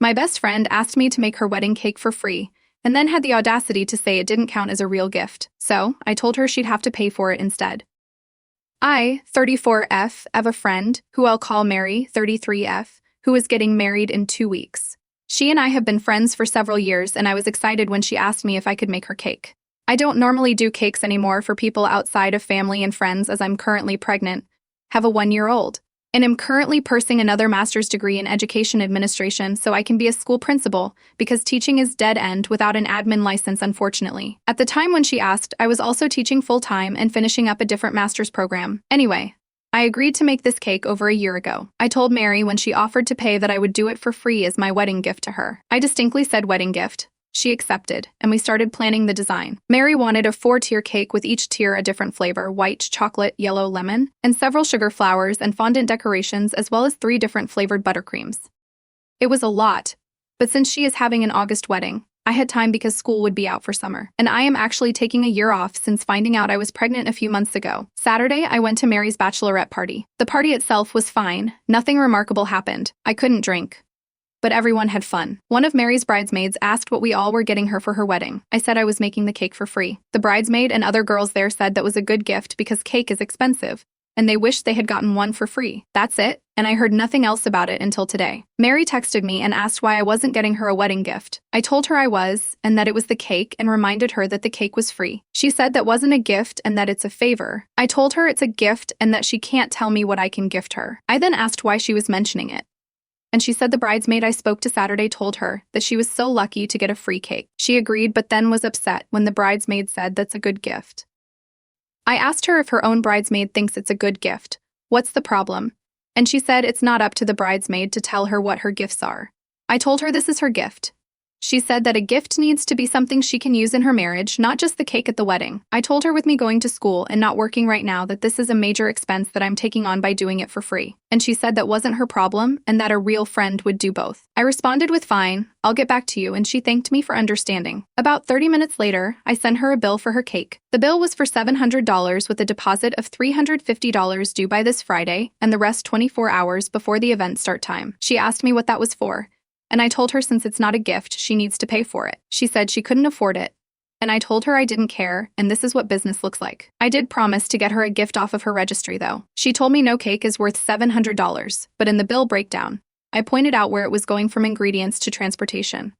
My best friend asked me to make her wedding cake for free, and then had the audacity to say it didn't count as a real gift, so I told her she'd have to pay for it instead. I, 34F, have a friend, who I'll call Mary, 33F, who is getting married in 2 weeks. She and I have been friends for several years, and I was excited when she asked me if I could make her cake. I don't normally do cakes anymore for people outside of family and friends as I'm currently pregnant, have a 1-year-old, and am currently pursuing another master's degree in education administration so I can be a school principal, because teaching is dead end without an admin license, unfortunately. At the time when she asked, I was also teaching full-time and finishing up a different master's program. Anyway, I agreed to make this cake over a year ago. I told Mary when she offered to pay that I would do it for free as my wedding gift to her. I distinctly said wedding gift. She accepted, and we started planning the design. Mary wanted a 4-tier cake with each tier a different flavor: white, chocolate, yellow, lemon, and several sugar flowers and fondant decorations, as well as 3 different flavored buttercreams. It was a lot, but since she is having an August wedding, I had time because school would be out for summer, and I am actually taking a year off since finding out I was pregnant a few months ago. Saturday, I went to Mary's bachelorette party. The party itself was fine. Nothing remarkable happened. I couldn't drink, but everyone had fun. One of Mary's bridesmaids asked what we all were getting her for her wedding. I said I was making the cake for free. The bridesmaid and other girls there said that was a good gift because cake is expensive, and they wished they had gotten one for free. That's it, and I heard nothing else about it until today. Mary texted me and asked why I wasn't getting her a wedding gift. I told her I was, and that it was the cake, and reminded her that the cake was free. She said that wasn't a gift and that it's a favor. I told her it's a gift and that she can't tell me what I can gift her. I then asked why she was mentioning it, and she said the bridesmaid I spoke to Saturday told her that she was so lucky to get a free cake. She agreed, but then was upset when the bridesmaid said that's a good gift. I asked her if her own bridesmaid thinks it's a good gift. What's the problem? And she said it's not up to the bridesmaid to tell her what her gifts are. I told her this is her gift. She said that a gift needs to be something she can use in her marriage, not just the cake at the wedding. I told her with me going to school and not working right now that this is a major expense that I'm taking on by doing it for free. And she said that wasn't her problem and that a real friend would do both. I responded with fine, I'll get back to you, and she thanked me for understanding. About 30 minutes later, I sent her a bill for her cake. The bill was for $700 with a deposit of $350 due by this Friday and the rest 24 hours before the event start time. She asked me what that was for, and I told her since it's not a gift, she needs to pay for it. She said she couldn't afford it, and I told her I didn't care, and this is what business looks like. I did promise to get her a gift off of her registry, though. She told me no cake is worth $700, but in the bill breakdown, I pointed out where it was going from ingredients to transportation.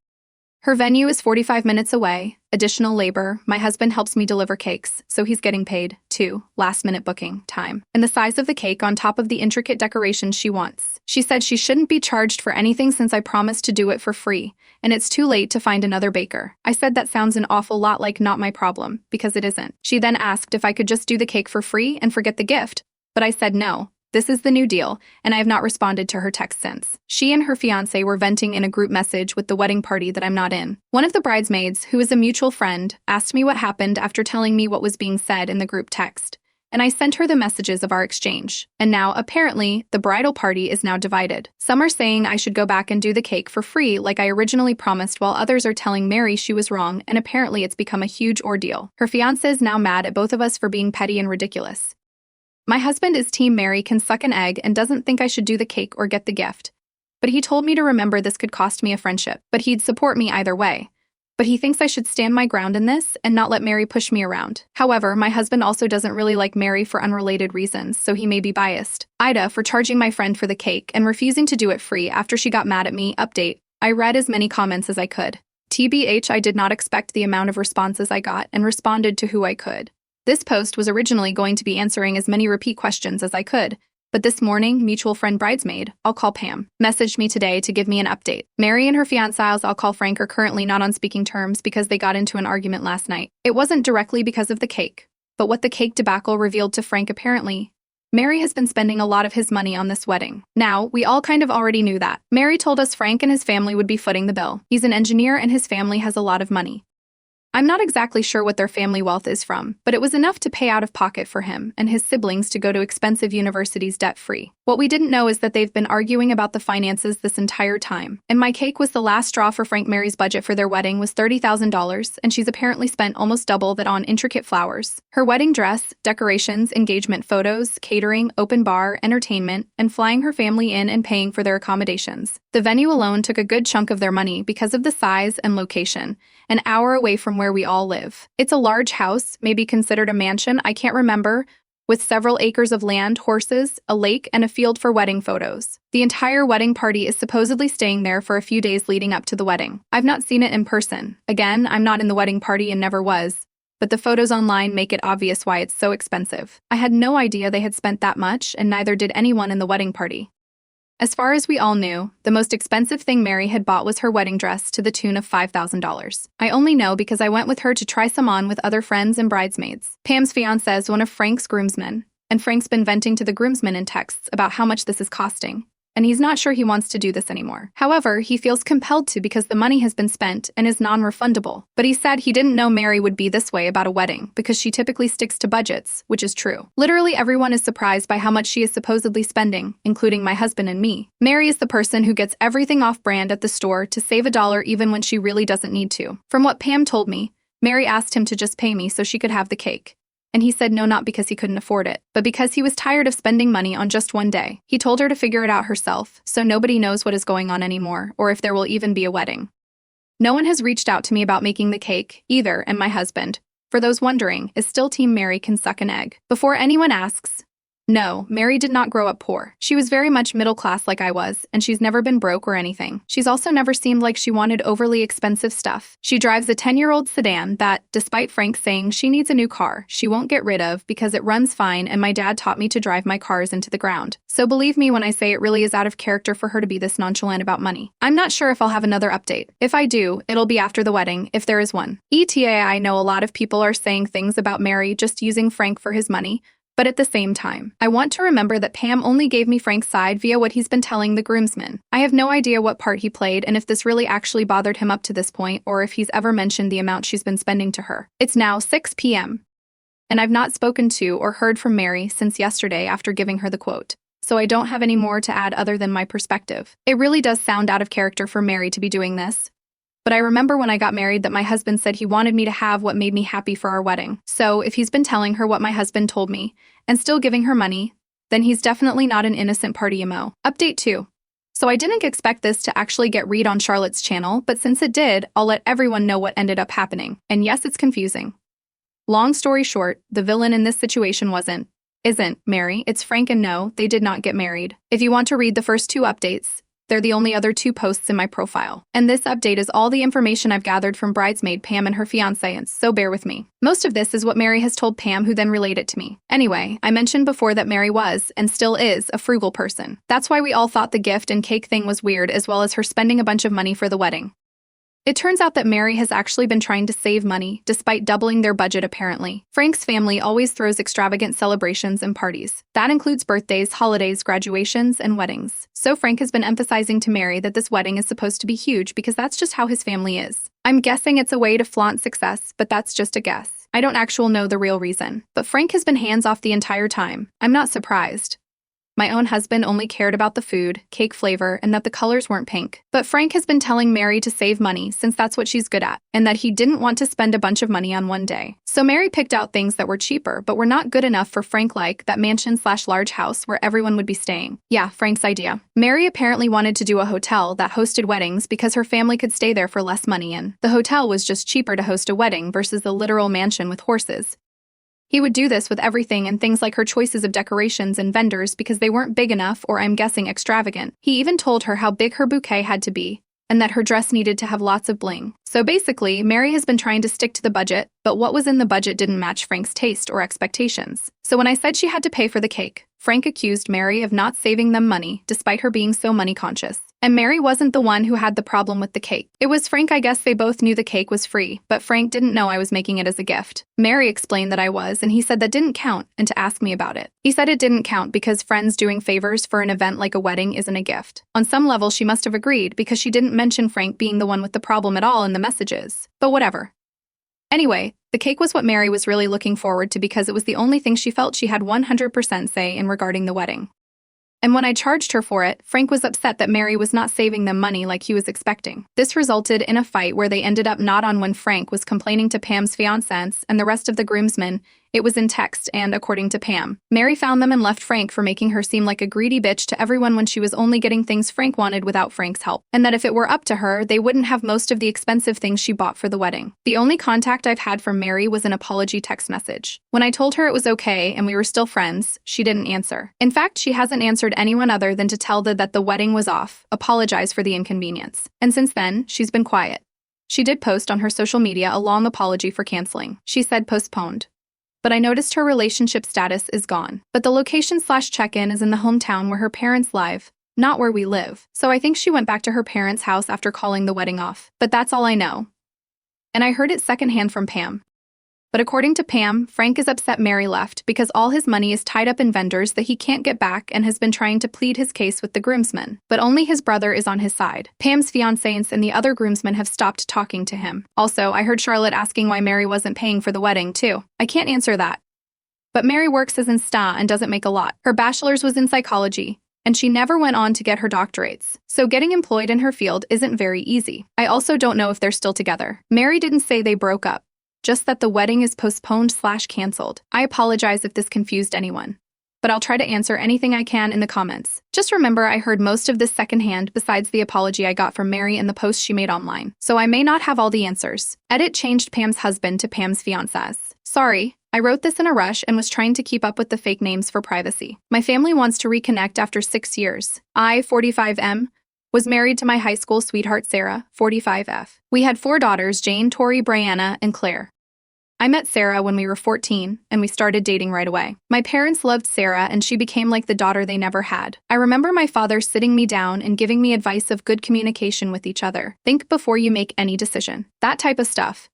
Her venue is 45 minutes away, additional labor, my husband helps me deliver cakes, so he's getting paid, too, last-minute booking time, and the size of the cake on top of the intricate decorations she wants. She said she shouldn't be charged for anything since I promised to do it for free, and it's too late to find another baker. I said that sounds an awful lot like not my problem, because it isn't. She then asked if I could just do the cake for free and forget the gift, but I said no. This is the new deal, and I have not responded to her text since. She and her fiancé were venting in a group message with the wedding party that I'm not in. One of the bridesmaids, who is a mutual friend, asked me what happened after telling me what was being said in the group text, and I sent her the messages of our exchange. And now, apparently, the bridal party is now divided. Some are saying I should go back and do the cake for free like I originally promised, while others are telling Mary she was wrong, and apparently it's become a huge ordeal. Her fiancé is now mad at both of us for being petty and ridiculous. My husband is Team Mary can suck an egg and doesn't think I should do the cake or get the gift. But he told me to remember this could cost me a friendship, but he'd support me either way. But he thinks I should stand my ground in this and not let Mary push me around. However, my husband also doesn't really like Mary for unrelated reasons, so he may be biased. Ida for charging my friend for the cake and refusing to do it free after she got mad at me. Update. I read as many comments as I could. TBH, I did not expect the amount of responses I got and responded to who I could. This post was originally going to be answering as many repeat questions as I could, but this morning, mutual friend bridesmaid, I'll call Pam, messaged me today to give me an update. Mary and her fiancés, I'll call Frank, are currently not on speaking terms because they got into an argument last night. It wasn't directly because of the cake, but what the cake debacle revealed to Frank apparently. Mary has been spending a lot of his money on this wedding. Now, we all kind of already knew that. Mary told us Frank and his family would be footing the bill. He's an engineer and his family has a lot of money. I'm not exactly sure what their family wealth is from, but it was enough to pay out of pocket for him and his siblings to go to expensive universities debt-free. What we didn't know is that they've been arguing about the finances this entire time. And my cake was the last straw for Frank. Mary's budget for their wedding was $30,000, and she's apparently spent almost double that on intricate flowers. Her wedding dress, decorations, engagement photos, catering, open bar, entertainment, and flying her family in and paying for their accommodations. The venue alone took a good chunk of their money because of the size and location, an hour away from where we all live. It's a large house, maybe considered a mansion, I can't remember, with several acres of land, horses, a lake, and a field for wedding photos. The entire wedding party is supposedly staying there for a few days leading up to the wedding. I've not seen it in person. Again, I'm not in the wedding party and never was, but the photos online make it obvious why it's so expensive. I had no idea they had spent that much, and neither did anyone in the wedding party. As far as we all knew, the most expensive thing Mary had bought was her wedding dress to the tune of $5,000. I only know because I went with her to try some on with other friends and bridesmaids. Pam's fiancé is one of Frank's groomsmen, and Frank's been venting to the groomsmen in texts about how much this is costing. And he's not sure he wants to do this anymore. However, he feels compelled to because the money has been spent and is non-refundable. But he said he didn't know Mary would be this way about a wedding because she typically sticks to budgets, which is true. Literally everyone is surprised by how much she is supposedly spending, including my husband and me. Mary is the person who gets everything off-brand at the store to save $1 even when she really doesn't need to. From what Pam told me, Mary asked him to just pay me so she could have the cake. And he said no, not because he couldn't afford it, but because he was tired of spending money on just one day. He told her to figure it out herself, so nobody knows what is going on anymore, or if there will even be a wedding. No one has reached out to me about making the cake, either, and my husband, for those wondering, is still Team Mary can suck an egg. Before anyone asks, no, Mary did not grow up poor. She was very much middle class like I was, and she's never been broke or anything. She's also never seemed like she wanted overly expensive stuff. She drives a 10-year-old sedan that, despite Frank saying she needs a new car, she won't get rid of because it runs fine and my dad taught me to drive my cars into the ground. So believe me when I say it really is out of character for her to be this nonchalant about money. I'm not sure if I'll have another update. If I do, it'll be after the wedding, if there is one. I know a lot of people are saying things about Mary just using Frank for his money, but at the same time, I want to remember that Pam only gave me Frank's side via what he's been telling the groomsmen. I have no idea what part he played and if this really actually bothered him up to this point or if he's ever mentioned the amount she's been spending to her. It's now 6 p.m. and I've not spoken to or heard from Mary since yesterday after giving her the quote. So I don't have any more to add other than my perspective. It really does sound out of character for Mary to be doing this. But I remember when I got married that my husband said he wanted me to have what made me happy for our wedding. So if he's been telling her what my husband told me and still giving her money, then he's definitely not an innocent party emo. Update 2. So I didn't expect this to actually get read on Charlotte's channel, but since it did, I'll let everyone know what ended up happening. And yes, it's confusing. Long story short, the villain in this situation isn't Mary, it's Frank, and no, they did not get married. If you want to read the first 2 updates, they're the only other 2 posts in my profile. And this update is all the information I've gathered from bridesmaid Pam and her fiancé, so bear with me. Most of this is what Mary has told Pam, who then relayed it to me. Anyway, I mentioned before that Mary was, and still is, a frugal person. That's why we all thought the gift and cake thing was weird, as well as her spending a bunch of money for the wedding. It turns out that Mary has actually been trying to save money, despite doubling their budget apparently. Frank's family always throws extravagant celebrations and parties. That includes birthdays, holidays, graduations, and weddings. So Frank has been emphasizing to Mary that this wedding is supposed to be huge because that's just how his family is. I'm guessing it's a way to flaunt success, but that's just a guess. I don't actually know the real reason. But Frank has been hands off the entire time. I'm not surprised. My own husband only cared about the food, cake flavor, and that the colors weren't pink. But Frank has been telling Mary to save money since that's what she's good at, and that he didn't want to spend a bunch of money on one day. So Mary picked out things that were cheaper, but were not good enough for Frank, like that mansion/large house where everyone would be staying. Yeah, Frank's idea. Mary apparently wanted to do a hotel that hosted weddings because her family could stay there for less money, and the hotel was just cheaper to host a wedding versus the literal mansion with horses. He would do this with everything and things like her choices of decorations and vendors because they weren't big enough or I'm guessing extravagant. He even told her how big her bouquet had to be and that her dress needed to have lots of bling. So basically, Mary has been trying to stick to the budget, but what was in the budget didn't match Frank's taste or expectations. So when I said she had to pay for the cake, Frank accused Mary of not saving them money despite her being so money conscious. And Mary wasn't the one who had the problem with the cake. It was Frank. I guess they both knew the cake was free, but Frank didn't know I was making it as a gift. Mary explained that I was, and he said that didn't count, and to ask me about it. He said it didn't count because friends doing favors for an event like a wedding isn't a gift. On some level, she must have agreed because she didn't mention Frank being the one with the problem at all in the messages. But whatever. Anyway, the cake was what Mary was really looking forward to because it was the only thing she felt she had 100% say in regarding the wedding. And when I charged her for it, Frank was upset that Mary was not saving them money like he was expecting. This resulted in a fight where they ended up not on when Frank was complaining to Pam's fiancés and the rest of the groomsmen. It was in text and, according to Pam, Mary found them and left Frank for making her seem like a greedy bitch to everyone when she was only getting things Frank wanted without Frank's help, and that if it were up to her, they wouldn't have most of the expensive things she bought for the wedding. The only contact I've had from Mary was an apology text message. When I told her it was okay and we were still friends, she didn't answer. In fact, she hasn't answered anyone other than to tell that the wedding was off, apologize for the inconvenience. And since then, she's been quiet. She did post on her social media a long apology for canceling. She said postponed. But I noticed her relationship status is gone. But the location/check-in is in the hometown where her parents live, not where we live. So I think she went back to her parents' house after calling the wedding off. But that's all I know. And I heard it secondhand from Pam. But according to Pam, Frank is upset Mary left because all his money is tied up in vendors that he can't get back and has been trying to plead his case with the groomsmen. But only his brother is on his side. Pam's fiancés and the other groomsmen have stopped talking to him. Also, I heard Charlotte asking why Mary wasn't paying for the wedding, too. I can't answer that. But Mary works as Insta and doesn't make a lot. Her bachelor's was in psychology, and she never went on to get her doctorates. So getting employed in her field isn't very easy. I also don't know if they're still together. Mary didn't say they broke up. Just that the wedding is postponed/canceled. I apologize if this confused anyone, but I'll try to answer anything I can in the comments. Just remember I heard most of this secondhand besides the apology I got from Mary and the post she made online, so I may not have all the answers. Edit changed Pam's husband to Pam's fiancés. Sorry, I wrote this in a rush and was trying to keep up with the fake names for privacy. My family wants to reconnect after 6 years. I, 45M, was married to my high school sweetheart Sarah, 45F. We had 4 daughters, Jane, Tori, Brianna, and Claire. I met Sarah when we were 14, and we started dating right away. My parents loved Sarah, and she became like the daughter they never had. I remember my father sitting me down and giving me advice of good communication with each other. Think before you make any decision. That type of stuff.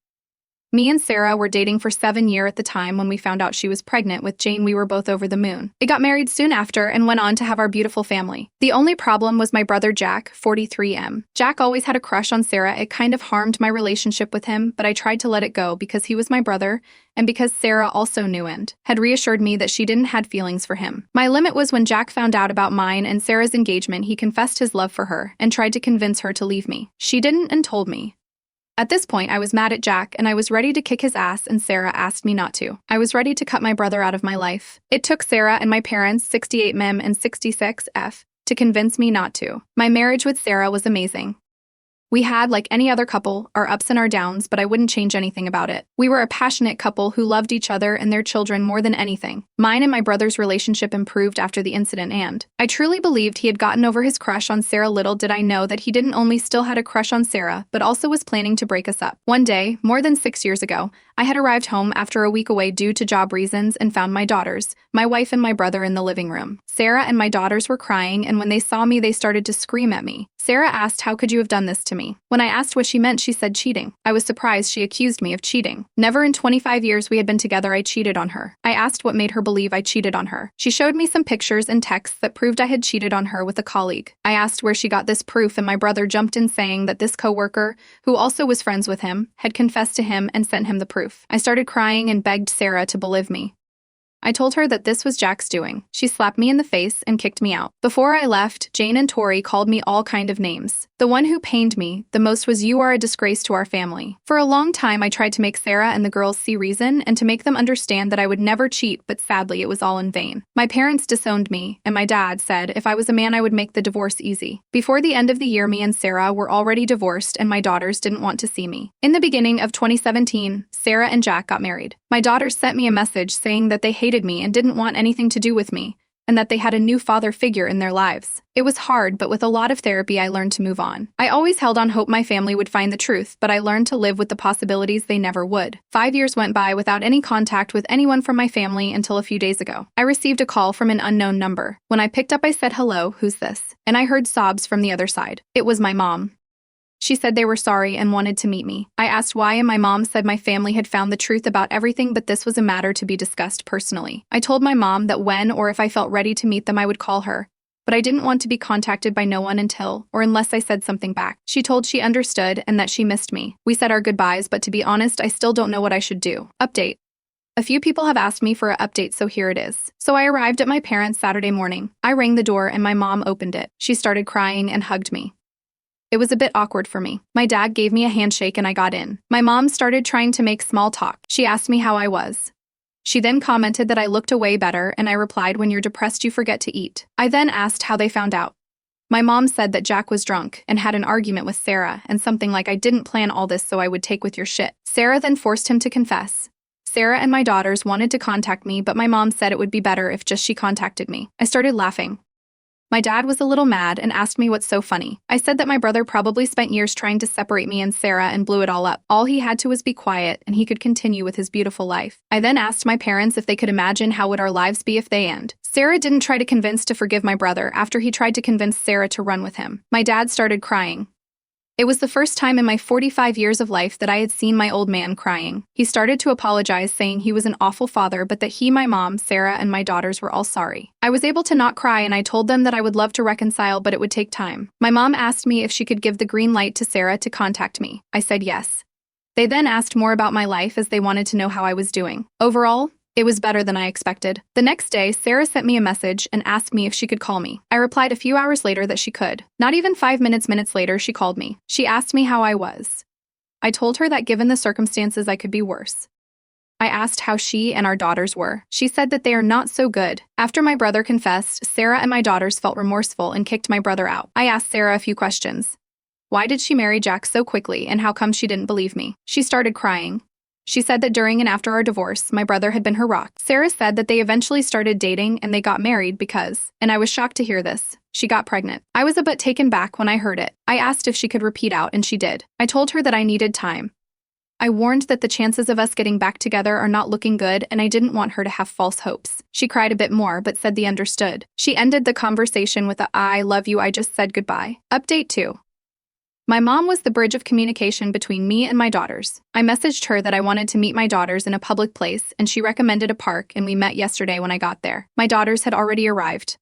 Me and Sarah were dating for 7 years at the time. When we found out she was pregnant with Jane, we were both over the moon. We got married soon after and went on to have our beautiful family. The only problem was my brother Jack, 43M. Jack always had a crush on Sarah. It kind of harmed my relationship with him, but I tried to let it go because he was my brother and because Sarah also knew and had reassured me that she didn't had feelings for him. My limit was when Jack found out about mine and Sarah's engagement. He confessed his love for her and tried to convince her to leave me. She didn't and told me. At this point, I was mad at Jack, and I was ready to kick his ass, and Sarah asked me not to. I was ready to cut my brother out of my life. It took Sarah and my parents, 68M and 66F, to convince me not to. My marriage with Sarah was amazing. We had, like any other couple, our ups and our downs, but I wouldn't change anything about it. We were a passionate couple who loved each other and their children more than anything. Mine and my brother's relationship improved after the incident, and I truly believed he had gotten over his crush on Sarah. Little did I know that he didn't only still had a crush on Sarah, but also was planning to break us up. One day, more than 6 years ago, I had arrived home after a week away due to job reasons and found my daughters, my wife and my brother in the living room. Sarah and my daughters were crying, and when they saw me, they started to scream at me. Sarah asked, "How could you have done this to me?" When I asked what she meant, she said cheating. I was surprised she accused me of cheating. Never in 25 years we had been together I cheated on her. I asked what made her believe I cheated on her. She showed me some pictures and texts that proved I had cheated on her with a colleague. I asked where she got this proof, and my brother jumped in saying that this coworker, who also was friends with him, had confessed to him and sent him the proof. I started crying and begged Sarah to believe me. I told her that this was Jack's doing. She slapped me in the face and kicked me out. Before I left, Jane and Tori called me all kind of names. The one who pained me the most was, "You are a disgrace to our family." For a long time, I tried to make Sarah and the girls see reason and to make them understand that I would never cheat, but sadly, it was all in vain. My parents disowned me, and my dad said if I was a man, I would make the divorce easy. Before the end of the year, me and Sarah were already divorced, and my daughters didn't want to see me. In the beginning of 2017, Sarah and Jack got married. My daughters sent me a message saying that they hated me and didn't want anything to do with me, and that they had a new father figure in their lives. It was hard, but with a lot of therapy, I learned to move on. I always held on hope my family would find the truth, but I learned to live with the possibilities they never would. 5 years went by without any contact with anyone from my family until a few days ago. I received a call from an unknown number. When I picked up, I said, "Hello, who's this?" And I heard sobs from the other side. It was my mom. She said they were sorry and wanted to meet me. I asked why, and my mom said my family had found the truth about everything, but this was a matter to be discussed personally. I told my mom that when or if I felt ready to meet them, I would call her, but I didn't want to be contacted by no one until, or unless I said something back. She told she understood and that she missed me. We said our goodbyes, but to be honest, I still don't know what I should do. Update. A few people have asked me for an update, so here it is. So I arrived at my parents' Saturday morning. I rang the door and my mom opened it. She started crying and hugged me. It was a bit awkward for me. My dad gave me a handshake and I got in. My mom started trying to make small talk. She asked me how I was. She then commented that I looked way better, and I replied, "When you're depressed, you forget to eat." I then asked how they found out. My mom said that Jack was drunk and had an argument with Sarah, and something like, "I didn't plan all this so I would take with your shit." Sarah then forced him to confess. Sarah and my daughters wanted to contact me, but my mom said it would be better if just she contacted me. I started laughing. My dad was a little mad and asked me what's so funny. I said that my brother probably spent years trying to separate me and Sarah and blew it all up. All he had to was be quiet and he could continue with his beautiful life. I then asked my parents if they could imagine how would our lives be if they end. Sarah didn't try to convince to forgive my brother after he tried to convince Sarah to run with him. My dad started crying. It was the first time in my 45 years of life that I had seen my old man crying. He started to apologize, saying he was an awful father, but that he, my mom, Sarah, and my daughters were all sorry. I was able to not cry, and I told them that I would love to reconcile, but it would take time. My mom asked me if she could give the green light to Sarah to contact me. I said yes. They then asked more about my life as they wanted to know how I was doing. Overall, it was better than I expected. The next day, Sarah sent me a message and asked me if she could call me. I replied a few hours later that she could. Not even 5 minutes later, she called me. She asked me how I was. I told her that given the circumstances, I could be worse. I asked how she and our daughters were. She said that they are not so good. After my brother confessed, Sarah and my daughters felt remorseful and kicked my brother out. I asked Sarah a few questions. Why did she marry Jack so quickly, and how come she didn't believe me? She started crying. She said that during and after our divorce, my brother had been her rock. Sarah said that they eventually started dating and they got married because, and I was shocked to hear this, she got pregnant. I was a bit taken back when I heard it. I asked if she could repeat out, and she did. I told her that I needed time. I warned that the chances of us getting back together are not looking good, and I didn't want her to have false hopes. She cried a bit more, but said they understood. She ended the conversation with a "I love you, I just said goodbye." Update 2. My mom was the bridge of communication between me and my daughters. I messaged her that I wanted to meet my daughters in a public place, and she recommended a park, and we met yesterday when I got there. My daughters had already arrived.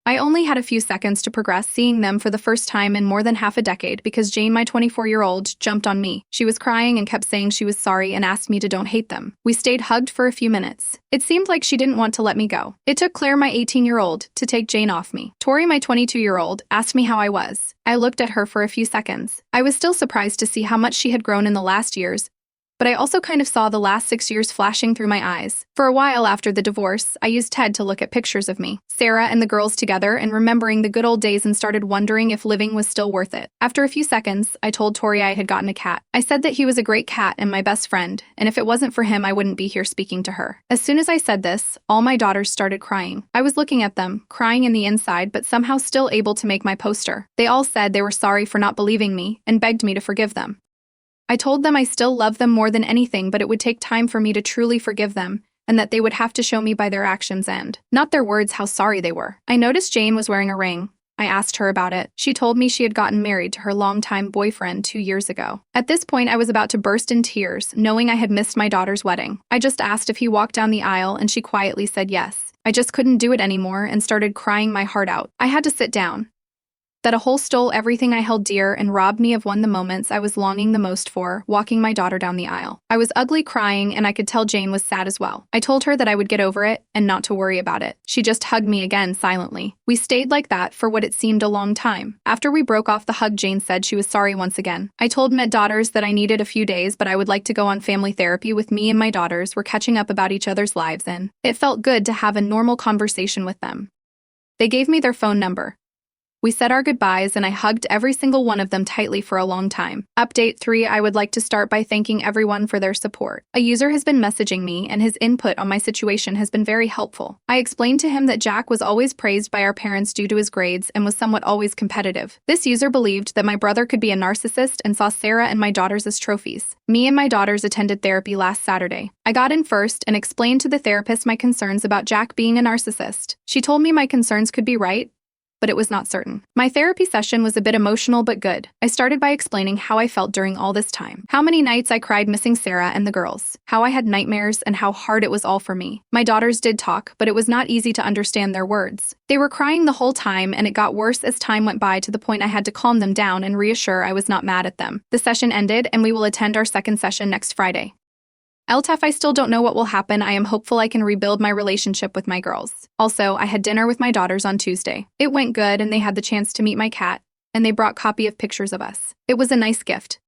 I only had a few seconds to progress seeing them for the first time in more than half a decade because Jane, my 24-year-old, jumped on me. She was crying and kept saying she was sorry and asked me to don't hate them. We stayed hugged for a few minutes. It seemed like she didn't want to let me go. It took Claire, my 18-year-old, to take Jane off me. Tori, my 22-year-old, asked me how I was. I looked at her for a few seconds. I was still surprised to see how much she had grown in the last years, but I also kind of saw the last 6 years flashing through my eyes. For a while after the divorce, I used Ted to look at pictures of me, Sarah, and the girls together and remembering the good old days and started wondering if living was still worth it. After a few seconds, I told Tori I had gotten a cat. I said that he was a great cat and my best friend, and if it wasn't for him, I wouldn't be here speaking to her. As soon as I said this, all my daughters started crying. I was looking at them, crying in the inside, but somehow still able to make my poster. They all said they were sorry for not believing me and begged me to forgive them. I told them I still love them more than anything, but it would take time for me to truly forgive them, and that they would have to show me by their actions and, not their words, how sorry they were. I noticed Jane was wearing a ring. I asked her about it. She told me she had gotten married to her longtime boyfriend 2 years ago. At this point, I was about to burst in tears, knowing I had missed my daughter's wedding. I just asked if he walked down the aisle, and she quietly said yes. I just couldn't do it anymore and started crying my heart out. I had to sit down. That a hole stole everything I held dear and robbed me of one of the moments I was longing the most for, walking my daughter down the aisle. I was ugly crying, and I could tell Jane was sad as well. I told her that I would get over it and not to worry about it. She just hugged me again silently. We stayed like that for what it seemed a long time. After we broke off the hug, Jane said she was sorry once again. I told my daughters that I needed a few days, but I would like to go on family therapy with me, and my daughters were catching up about each other's lives, and it felt good to have a normal conversation with them. They gave me their phone number. We said our goodbyes, and I hugged every single one of them tightly for a long time. Update 3. I would like to start by thanking everyone for their support. A user has been messaging me, and his input on my situation has been very helpful. I explained to him that Jack was always praised by our parents due to his grades and was somewhat always competitive. This user believed that my brother could be a narcissist and saw Sarah and my daughters as trophies. Me and my daughters attended therapy last Saturday. I got in first and explained to the therapist my concerns about Jack being a narcissist. She told me my concerns could be right, but it was not certain. My therapy session was a bit emotional but good. I started by explaining how I felt during all this time. How many nights I cried missing Sarah and the girls. How I had nightmares and how hard it was all for me. My daughters did talk, but it was not easy to understand their words. They were crying the whole time, and it got worse as time went by to the point I had to calm them down and reassure I was not mad at them. The session ended, and we will attend our second session next Friday. LTF, I still don't know what will happen. I am hopeful I can rebuild my relationship with my girls. Also, I had dinner with my daughters on Tuesday. It went good, and they had the chance to meet my cat, and they brought copy of pictures of us. It was a nice gift.